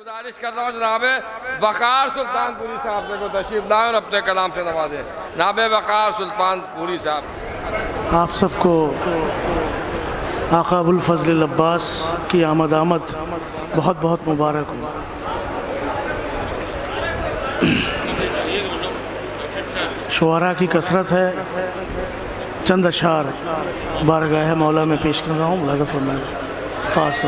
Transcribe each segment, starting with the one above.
गुजारिश कर रहा हूँ जनाब वकार सुल्तानपुरी साहब को तशरीफ लाएं और अपने कलाम से नवाजें। जनाब वकार सुल्तानपुरी साहब, आप सबको आका अबुल फजल अब्बास की आमद बहुत बहुत मुबारक हो। शुआरा की कसरत है, चंद अशार बारगाह मौला में पेश कर रहा हूँ। मुलाज़ा फरमाएं। खास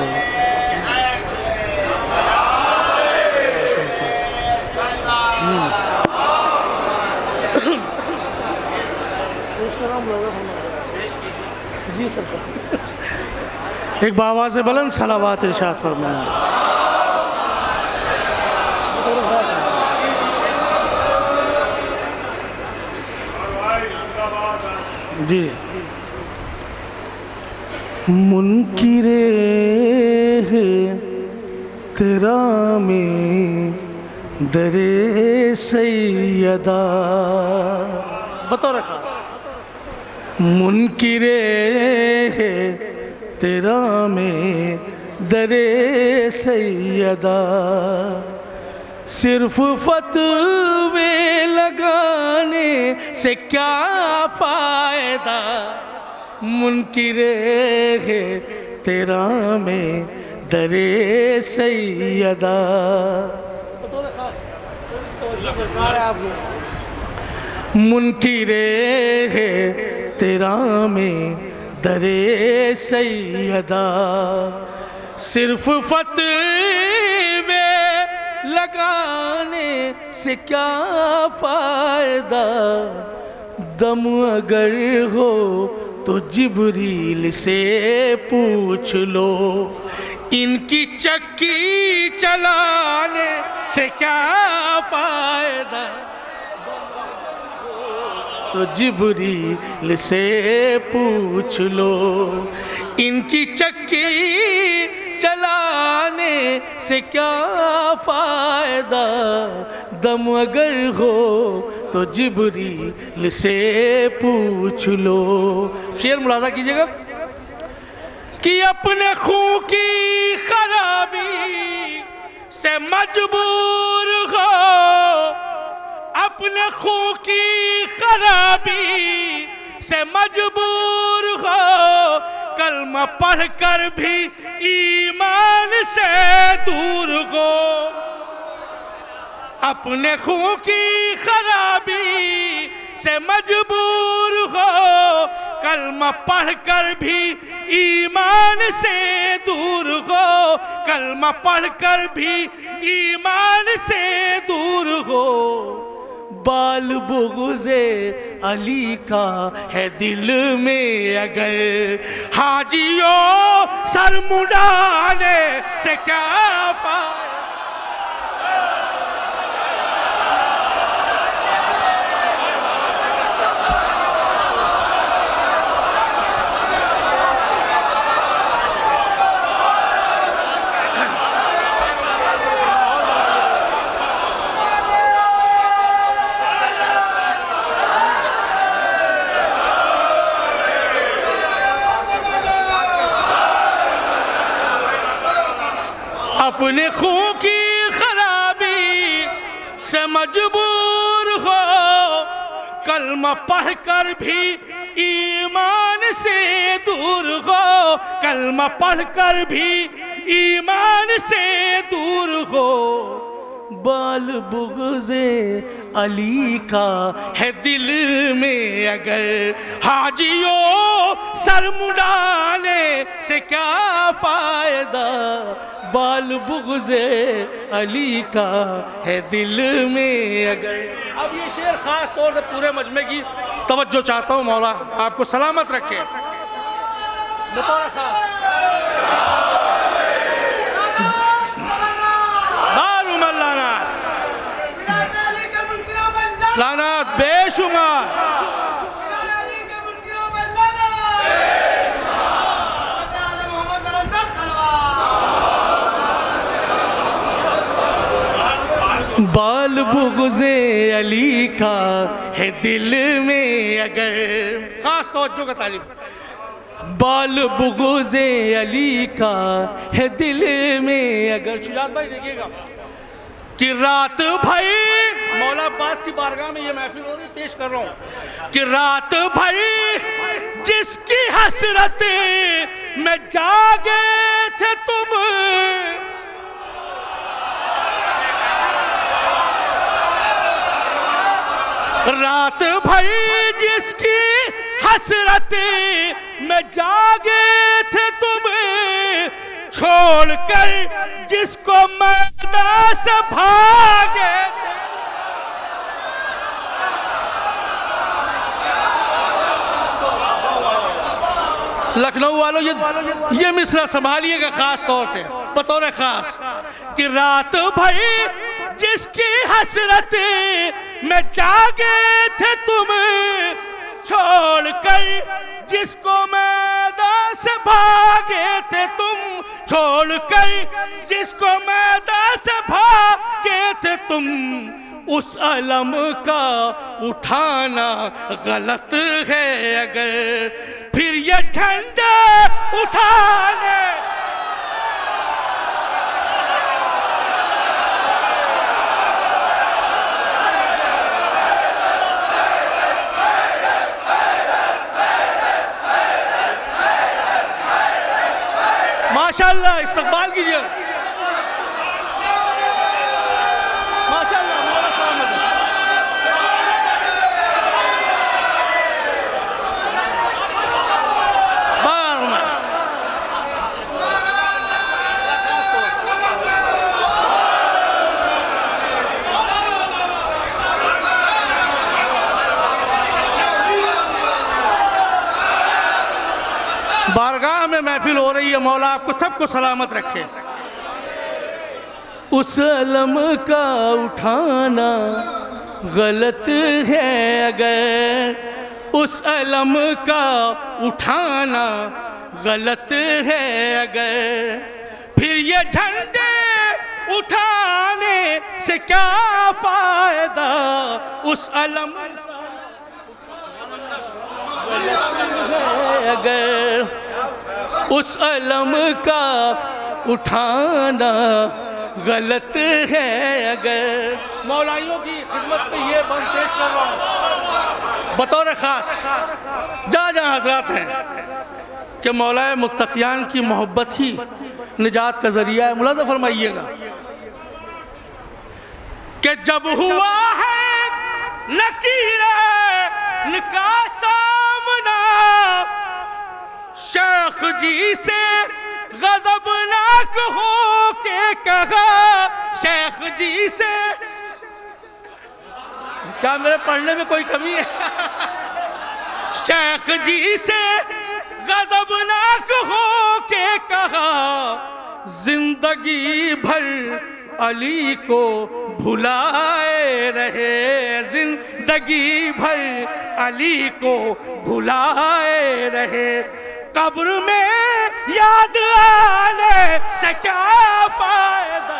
जी सर, एक बाबा से बुलंद सलावात इरशाद फरमाया। जी मुनकिरे तेरा में दरे सैयदा, बतौर खास मुनकिरे तेरा में दरे सैयदा, सिर्फ फतवे लगाने से क्या फ़ायदा, मुनकिरे तेरा में दरे सैयदा। मुनकिरे तेरा में दरे सैयदा, सिर्फ फतवे लगाने से क्या फ़ायदा, दम अगर हो तो जिब्रील से पूछ लो, इनकी चक्की चलाने से क्या फ़ायदा, तो जिब्रील से पूछ लो, इनकी चक्की चलाने से क्या फ़ायदा, दम अगर हो तो जिब्रील से पूछ लो। शेर मुलाज़ा कीजिएगा कि अपने खून की खराबी से मजबूर हो, अपने खून की खराबी से मजबूर हो, कलमा पढ़ कर भी ईमान से दूर हो, अपने खून की खराबी से मजबूर हो, कलमा पढ़ कर भी ईमान से दूर हो, कलमा पढ़ कर भी ईमान से दूर हो, बाल बुग़्ज़े अली का है दिल में अगर, हाजियों सर मुड़ाने से क्या फ़ायदा, अपने खून की खराबी से मजबूर हो, कलमा पढ़ कर भी ईमान से दूर हो, कलमा पढ़ कर भी ईमान से दूर हो, बाल बुग़्ज़े अली का है दिल में अगर, हाजियों सर मुड़ाने से क्या फ़ायदा, बाल बुग़्ज़े अली का है दिल में अगर। अब ये शेर ख़ास तौर से पूरे मजमे की तवज्जो चाहता हूँ, मौला आपको सलामत रखे। बतौर ख़ास दारुमल लानात, लानात बेशुमार, बाल बुग़्ज़े अली का है दिल में अगर, ख़ास तवज्जो का तालिब, बाल बुग़ुज़े अली का है दिल में अगर। शुजात भाई देखिएगा कि रात भर मौला अब्बास की बारगाह में ये महफिल हो रही, पेश कर रहा हूँ कि रात भर जिसकी हसरत में जागे थे तुम, रात भर जिसकी हसरत में जागे थे तुम, छोड़कर जिसको मैदान से भागे। लखनऊ वालों ये मिसरा संभालिएगा खास तौर से बतौर खास कि रात भर जिसकी हसरत में जागे थे तुम, छोड़कर जिसको मैदान से भागे थे तुम, छोड़कर जिसको मैदान से भागे थे तुम, उस अलम का उठाना गलत है अगर, फिर ये झंडा उठाने। माशाअल्लाह इस्तकबाल कीजिए। माशाअल्लाह मौला सलामत है। बारगाह में महफिल हो रही है, मौला आपको सबको सलामत रखे। उस अलम का उठाना गलत है अगर, उस अलम का उठाना गलत है अगर, फिर ये झंडे उठाने से क्या फायदा, उस अलम अगर, उस अलम का उठाना गलत है अगर। मौलाइयों की खिदमत में ये बंद पेश कर रहा हूँ बतौर खास, जहाँ जहाँ हजरात हैं कि मौलाए मुत्तकियान की मोहब्बत ही निजात का जरिया है। मुलाज़ा फरमाइएगा कि जब हुआ है नकीरे का सामना, शेख जी से गज़बनाक हो के कहा, शेख जी से, क्या मेरे पढ़ने में कोई कमी है? शेख जी से गज़बनाक हो के कहा, जिंदगी भर अली को भुलाए रहे, जिंदगी भर अली को भुलाए रहे, कब्र में याद आने से क्या फायदा।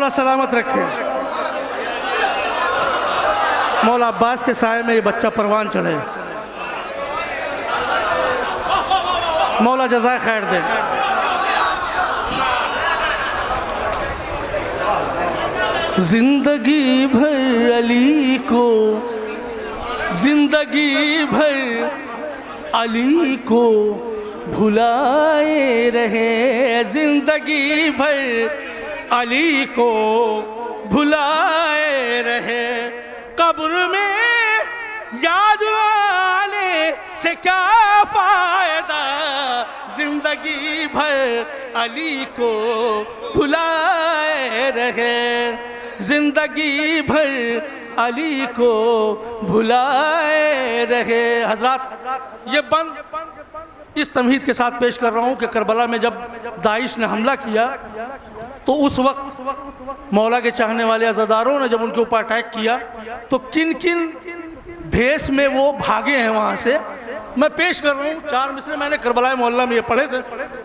मौला सलामत रखे। मौला अब्बास के साए में ये बच्चा परवान चढ़े। मौला जज़ाए खैर दे। जिंदगी भर अली को, जिंदगी भर अली को भुलाए रहे, जिंदगी भर अली को भुलाए रहे। कब्र में याद आने से क्या फायदा, जिंदगी भर अली को भुलाए रहे, जिंदगी भर अली को भुलाए रहे। हजरात, ये बंद इस तमहीद के साथ पेश कर रहा हूँ कि करबला में जब दाइश ने हमला किया तो उस वक्त मौला के चाहने वाले अज़ादारों ने जब उनके ऊपर अटैक किया तो किन किन भेष में वो भागे हैं वहाँ से, मैं पेश कर रहा हूँ। 4 मिसरे मैंने करबला मोहल्ला में ये पढ़े थे।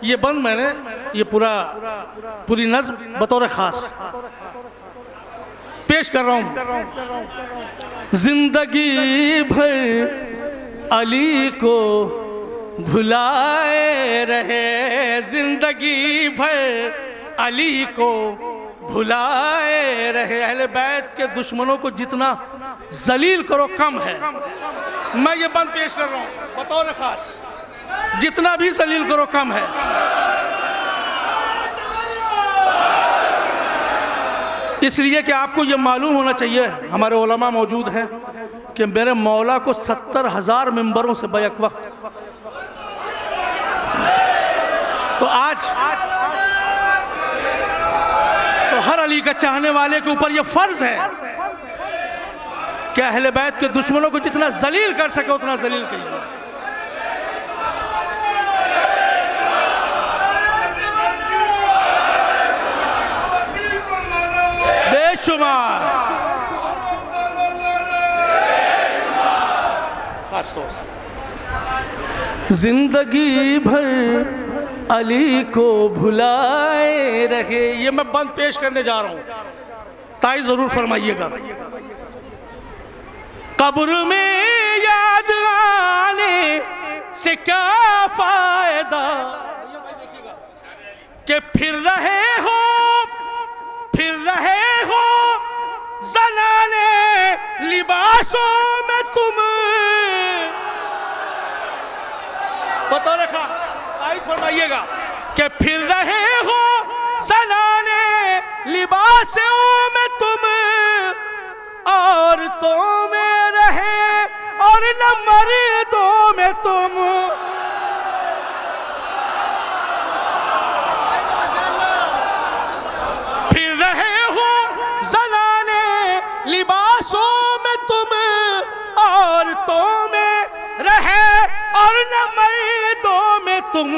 ये बंद मैंने ये पूरी नज़्म बतौर ख़ास पेश कर रहा हूँ। जिंदगी भर अली को भुलाए रहे, जिंदगी भर अली को भुलाए रहे। अहले बैत के दुश्मनों को जितना जलील करो कम है। मैं ये बंद पेश कर रहा हूँ बतौर खास, जितना भी जलील करो कम है। इसलिए कि आपको ये मालूम होना चाहिए, हमारे उलमा मौजूद हैं, कि मेरे मौला को 70,000 मिंबरों से बैक वक्त, तो आज तो हर अली का चाहने वाले के ऊपर ये फर्ज है कि अहले बैत के दुश्मनों को जितना जलील कर सके उतना जलील करिए। बेशुमार खासतौर से जिंदगी भर अली को भुलाए रहे। ये मैं बंद पेश करने जा रहा हूं, ताई जरूर फरमाइएगा। कब्र में याद आने से क्या फायदा, कि फिर रहे हो ज़नाने लिबासों में तुम। बतौर खा फरमाइएगा कि फिर रहे हो ज़नाने लिबासों में तुम, औरतों में रहे और न मर्दों में तुम। फिर रहे हो ज़नाने लिबासों में तुम, औरतों में रहे और न मर्दों में तुम।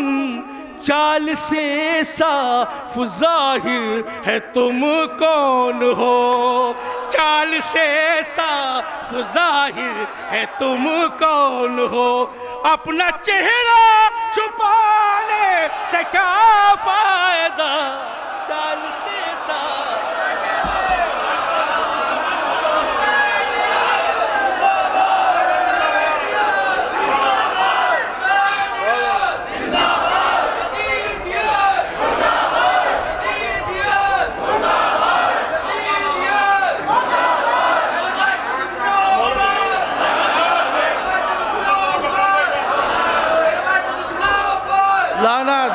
चाल से साफ ज़ाहिर है तुम कौन हो, चाल से साफ ज़ाहिर है तुम कौन हो। अपना चेहरा छुपाने से क्या फायदा, चाल से साफ।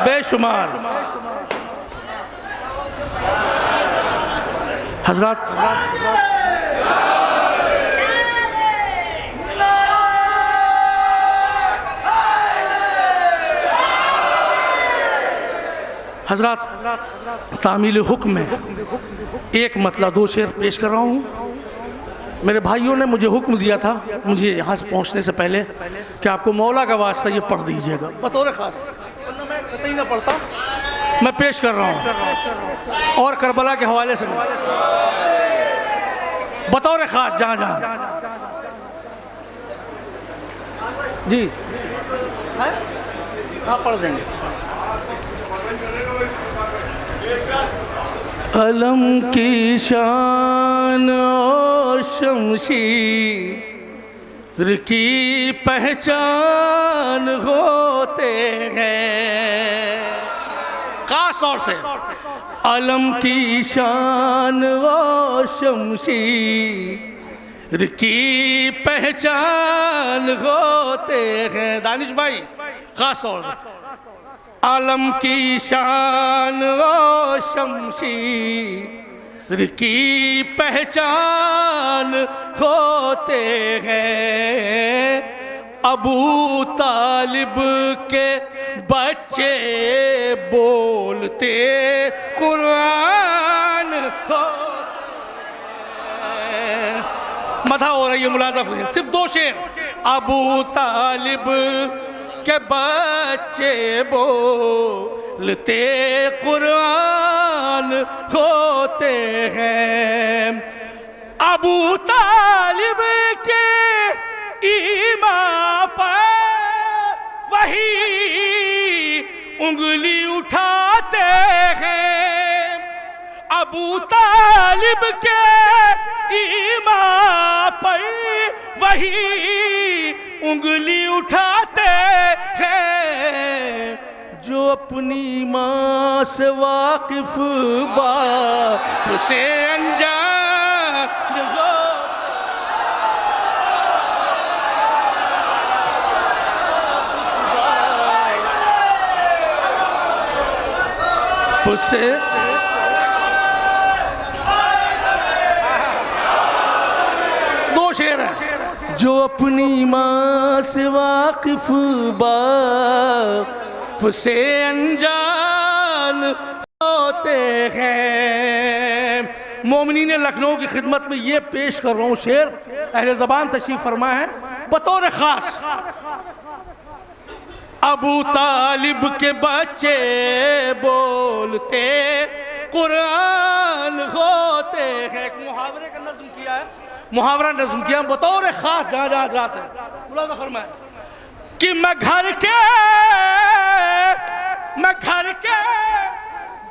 बेशुमार हजरत तामील हुक्म में एक मतला 2 शेर पेश कर रहा हूँ। मेरे भाइयों ने मुझे हुक्म दिया था मुझे यहाँ से पहुँचने से पहले कि आपको मौला का वास्ता ये पढ़ दीजिएगा बतौर खास, मैं कतई ना पढ़ता, मैं पेश कर रहा हूँ और करबला के हवाले से बतौर खास जहाँ जहाँ जी हाँ पढ़ देंगे। अलम की शान और शमशीर की पहचान होते हैं। खास तौर से अलम की शान और शमशीर की पहचान होते हैं। दानिश भाई खास तौर से आलम की शान और शमशीर की पहचान होते हैं। अबू तालिब के बच्चे बोलते कुरान मधा हो रही है। मुलाजा सिर्फ दो शेर। अबू तालिब के बच्चे बोलते कुरान होते हैं। अबू तालिब के ईमान पर वही उंगली उठाते हैं। अबू तालिब के ईमान पर वही उंगली उठाते हैं। जो अपनी माँ से वाकिफ बाप से अनजान उससे दो शेर है। जो अपनी माँ से वाकिफ बाप से अनजान होते हैं। मोमिनीन लखनऊ की खिदमत में ये पेश कर रहा हूँ शेर। अहले ज़बान तशरीफ फरमा है बतौर ख़ास। अबू तालिब के बच्चे बोलते कुरान होते हैं। एक मुहावरे का नज़्म किया है, मुहावरा नज़्म किया बतौर ख़ास जहाँ जहाँ हज़रात है। मुलाज़ा फरमाए कि मैं घर के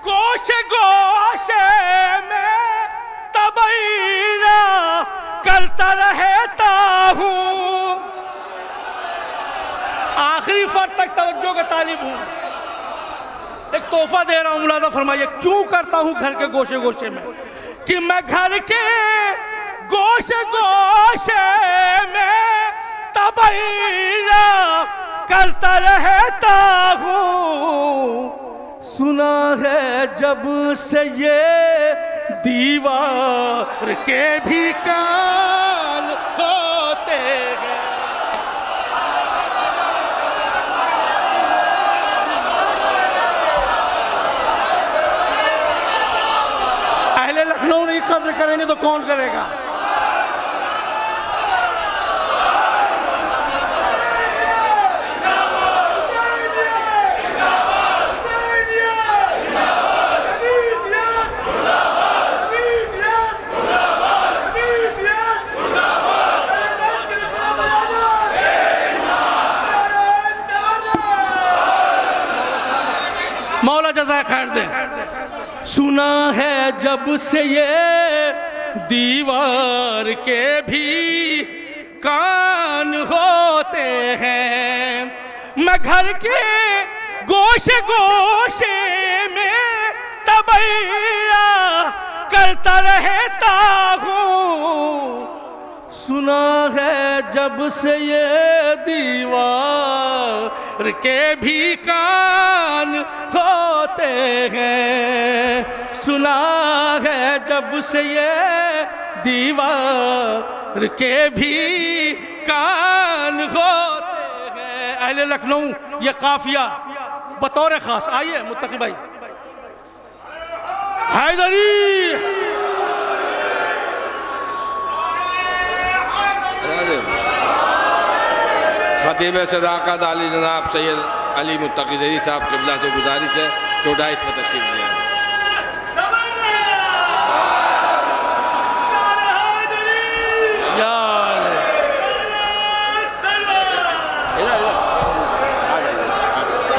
गोशे गोशे में तबैरा करता रहता हूँ। आखिरी फर्द तक तवज्जो का तालिब हूँ। एक तोहफा दे रहा हूँ। मुलाज़ा फरमाइए क्यों करता हूँ घर के गोशे गोशे में। कि मैं घर के गोशे गोशे में तबैरा करता रहता हूँ। सुना है जब से ये दीवार के भी कान होते हैं। अहले लखनऊ नहीं कद्र करेंगे तो कौन करेगा। मौला जज़ा खैर दे। सुना है जब से ये दीवार के भी कान होते हैं। मैं घर के गोशे गोशे में तबैया करता रहता हूँ। सुना है जब से ये दीवार के भी कान होते हैं। सुना है जब से ये दीवार के भी कान होते हैं। अहले लखनऊ ये काफिया बतौर खास। आइए मुत्तकी भाई हैदरी खतीब सदाकत अली जनाब सैयद अली मुत्तकी ज़री साहब क़िबला से गुजारिश है तो डाइस पर तशरीफ लिया।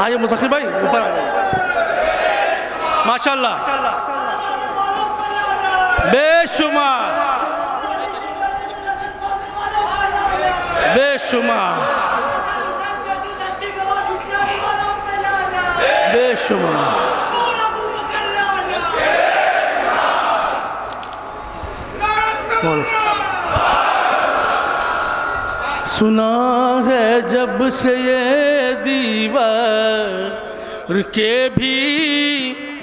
आइए मुत्तकी भाई ऊपर आ जाइए। माशाल्लाह बेशुमार बेशुमार बेशुमार सुना है जब से ये दीवार के भी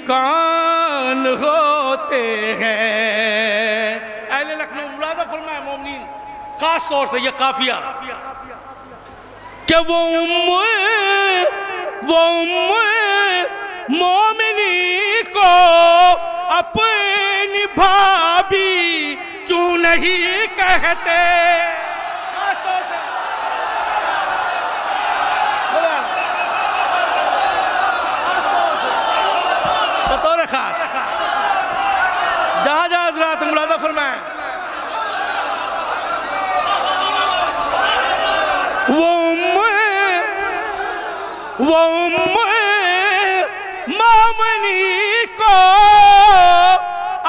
कान होते हैं। अहले लखनऊ मुलाज़ा फरमाए मोमिनीन, खास तौर से ये काफिया कि वो मोमिनी को अपनी भाभी क्यों नहीं कहते। बतौर खास जहाँ जहाँ हज़रात मुलाज़ा फरमाए, वो मामनी को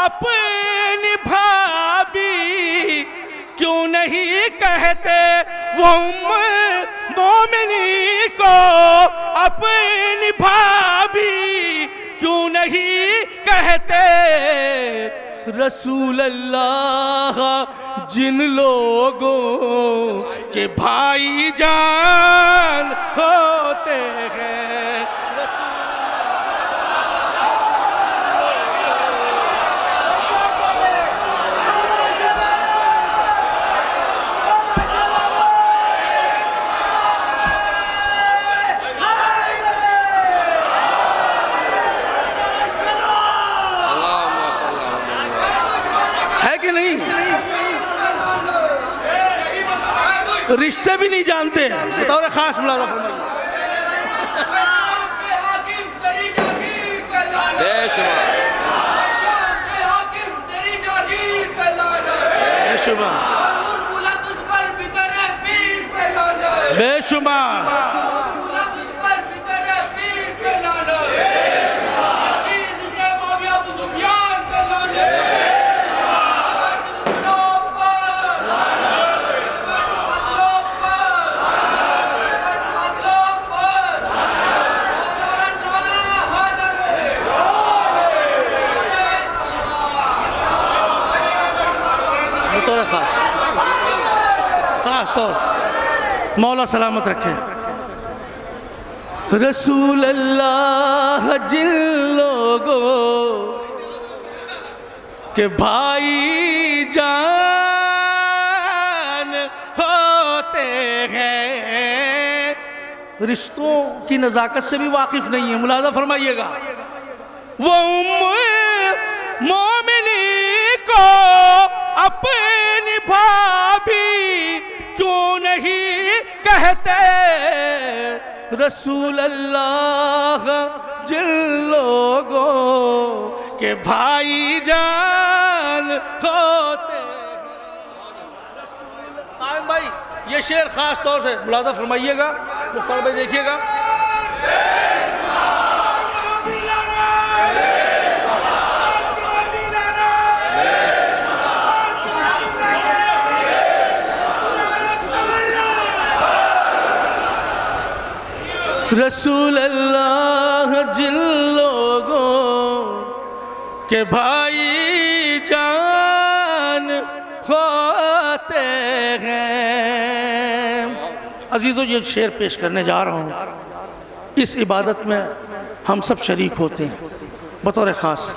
अपनी भाभी क्यों नहीं कहते। वो मोमिनी को अपनी भाभी क्यों नहीं कहते। रसूल अल्लाह जिन लोगों के भाईजान होते हैं। रिश्ते भी नहीं जानते, बताओ खास मुलाज़ा फरमाइए। बेशुमार खास तौर मौला सलामत रखे। रसूल अल्लाह जिन लोगों के भाई जान होते हैं, रिश्तों की नज़ाकत से भी वाकिफ नहीं है। मुलाज़ा फरमाइएगा, वो मोमिनी को अपनी भाभी क्यों नहीं कहते। रसूल अल्लाह जिन लोगों के भाईजान होते हैं। भाई ये शेर खास तौर से मुलाज़ा फरमाइएगा, मुख्तार भाई देखिएगा। रसूल अल्लाह जिन लोगों के भाई जान होते हैं। अजीज़ों, ये शेर पेश करने जा रहा हूँ, इस इबादत में हम सब शरीक होते हैं बतौर ख़ास।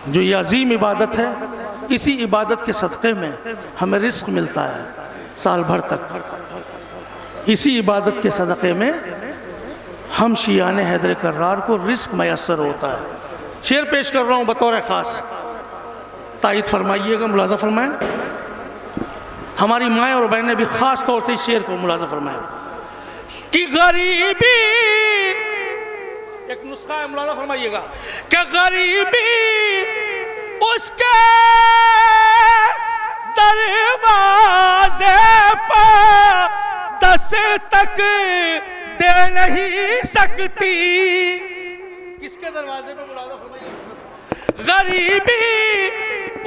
जो ये अजीम इबादत है, इसी इबादत के सदक़े में हमें रिस्क मिलता है साल भर तक। इसी इबादत के सदक़े में हम शियाने हैदर कर्रार को रिस्क मैसर होता है। शेर पेश कर रहा हूँ बतौर ख़ास, तायद फरमाइएगा, मुलाज़ा फरमाएं। हमारी माएँ और बहनें भी ख़ास तौर से इस शेर को मुलाज़ा फरमाएं कि गरीबी, एक नुस्खा है, मुलाज़ा फरमाइएगा, कि गरीबी उसके दरवाज़े पर दस्तक दे नहीं सकती। किसके दरवाजे पे मुलाज़ा फरमाइए? गरीबी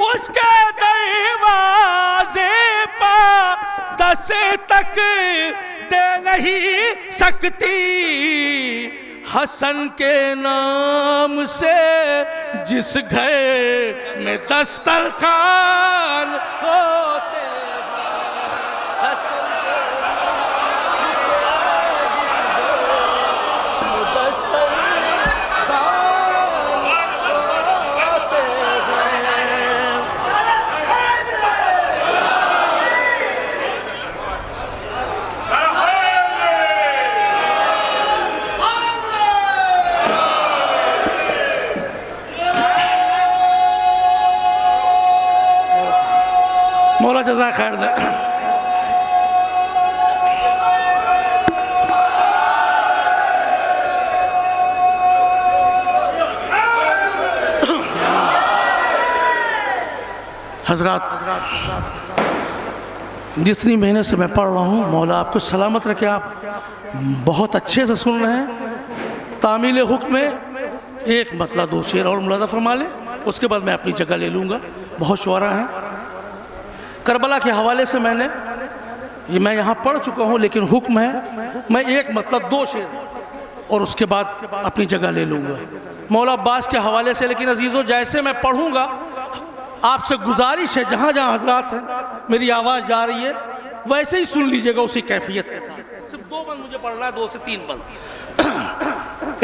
उसके दरवाजे पर दस तक दे नहीं सकती, हसन के नाम से जिस घर में दस्तरखान होते, हसन के मौला जज़ा खैर दे। हजरात, जितनी मेहनत से मैं पढ़ रहा हूँ, मौला आपको सलामत रखे। आप बहुत अच्छे से सुन रहे हैं। तामील हुक्म में एक मतलब 2 शेर और मुलादा फरमा लें, उसके बाद मैं अपनी जगह ले लूँगा। बहुत शुआरा हैं। करबला के हवाले से मैं यहाँ पढ़ चुका हूँ, लेकिन हुक्म है मैं एक मतलब 2 शेर और उसके बाद अपनी जगह ले लूँगा मौला अब्बास के हवाले से। लेकिन अजीज़ों, जैसे मैं पढ़ूँगा, आपसे गुजारिश है, जहाँ जहाँ हजरात हैं मेरी आवाज़ जा रही है वैसे ही सुन लीजिएगा, उसी कैफियत के साथ। सिर्फ 2 बंद मुझे पढ़ना है, 2 से 3 बंद।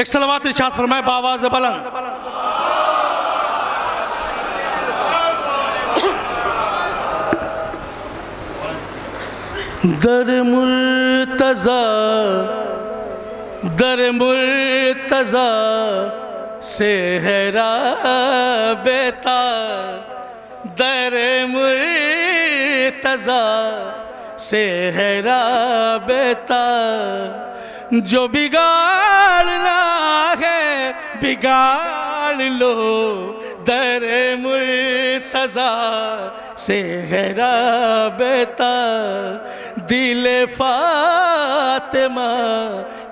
एक सलावत इरशाद फरमाए बावाज़ बुलंद। दर मुर्तज़ा से है राबता, दर मुर्तज़ा से है राबता, जो बिगाड़ना है बिगाड़ लो, दर मुर्तज़ा से है राबता, दिल फातिमा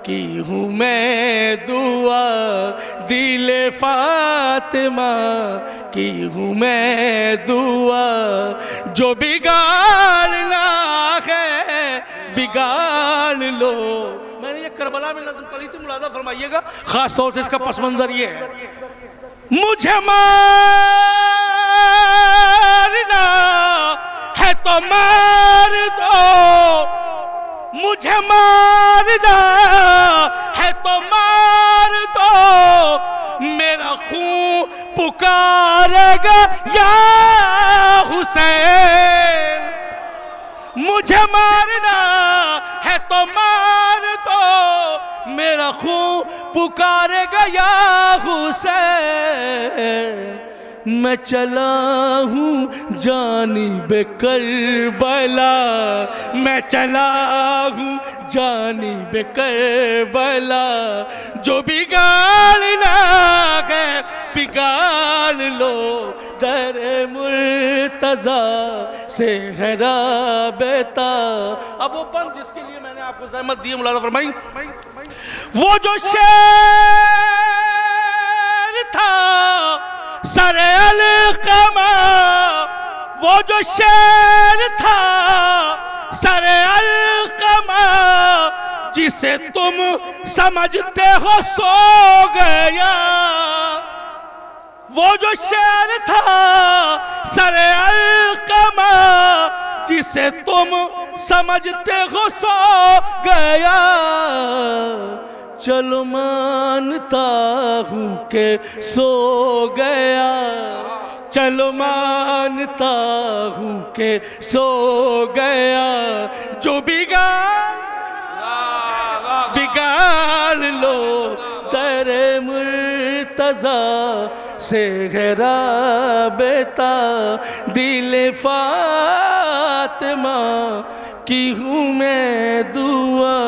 की हूँ मैं दुआ, दिल फातिमा की हूँ मैं दुआ, जो बिगाड़ना है बिगाड़ लो। मैंने ये करबला में नज़्म पढ़ी थी, मुलादा फरमाइएगा। ख़ास तौर से इसका पस मंज़र ये है, मुझे मारना है तो मार दो, मुझे मारना है तो मार दो, मेरा खून पुकारेगा या हुसैन, मुझे मारना है तो मार दो, मेरा खून पुकारेगा या हुसैन, मैं चला हूँ जानिबे करबला, मैं चला हूँ जानिबे करबला, जो बिगाड़ना है बिगाड़ लो, दर मुर्तज़ा से है राबता। अब वो बंद जिसके लिए मैंने आपको ज़हमत दी, मुलादा फरमाई, वो जो शेर था सरे अलक़मा, वो जो शेर था सरे अलक़मा, जिसे तुम समझते हो सो गया, वो जो शेर था सरे अलक़मा, जिसे तुम समझते हो सो गया, चलो मानता हूँ के सो गया, चलो मानता हूँ के सो गया, जो बिगाड़ लो, दर मुर्तज़ा से है राबता, दिल फातिमा की हूँ मैं दुआ।